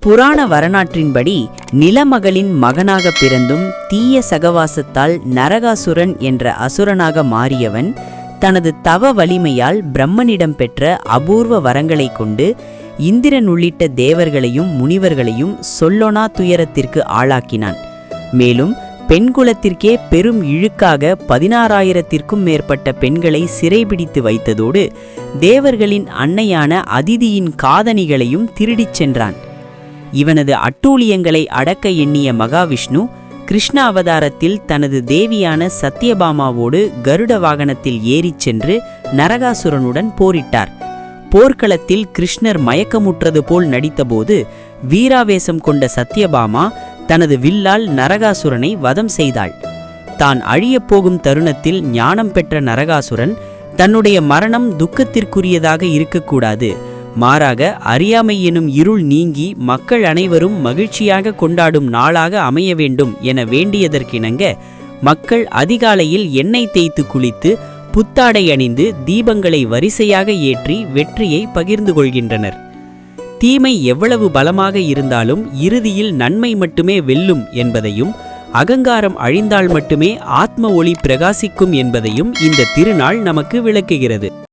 புராண வரலாற்றின்படி நிலமகளின் மகனாக பிறந்தும் தீய சகவாசத்தால் நரகாசுரன் என்ற அசுரனாக மாறியவன் தனது தவ வலிமையால் பிரம்மனிடம் பெற்ற அபூர்வ வரங்களை கொண்டு இந்திரன் உள்ளிட்ட தேவர்களையும் முனிவர்களையும் சொல்லொணா துயரத்திற்கு ஆளாக்கினான். மேலும் பெண்குலத்திற்கே பெரும் இழுக்காக 16,000த்திற்கும் மேற்பட்ட பெண்களை சிறைபிடித்து வைத்ததோடு தேவர்களின் அன்னையான அதிதியின் காதணிகளையும் திருடிச் சென்றான். இவனது அட்டூழியங்களை அடக்க எண்ணிய மகாவிஷ்ணு கிருஷ்ண அவதாரத்தில் தனது தேவியான சத்யபாமாவோடு கருட வாகனத்தில் ஏறிச் சென்று நரகாசுரனுடன் போரிட்டார். போர்க்களத்தில் கிருஷ்ணர் மயக்கமுற்றது போல் நடித்தபோது வீராவேசம் கொண்ட சத்யபாமா தனது வில்லால் நரகாசுரனை வதம் செய்தாள். தான் அழியப்போகும் தருணத்தில் ஞானம் பெற்ற நரகாசுரன் தன்னுடைய மரணம் துக்கத்திற்குரியதாக இருக்கக்கூடாது, மாறாக அறியாமை எனும் இருள் நீங்கி மக்கள் அனைவரும் மகிழ்ச்சியாக கொண்டாடும் நாளாக அமைய வேண்டும் என வேண்டியதற்கிணங்க மக்கள் அதிகாலையில் எண்ணெய் தேய்த்து குளித்து புத்தாடை அணிந்து தீபங்களை வரிசையாக ஏற்றி வெற்றியை பகிர்ந்து கொள்கின்றனர். தீமை எவ்வளவு பலமாக இருந்தாலும் இறுதியில் நன்மை மட்டுமே வெல்லும் என்பதையும், அகங்காரம் அழிந்தால் மட்டுமே ஆத்ம ஒளி பிரகாசிக்கும் என்பதையும் இந்த திருநாள் நமக்கு விளக்குகிறது.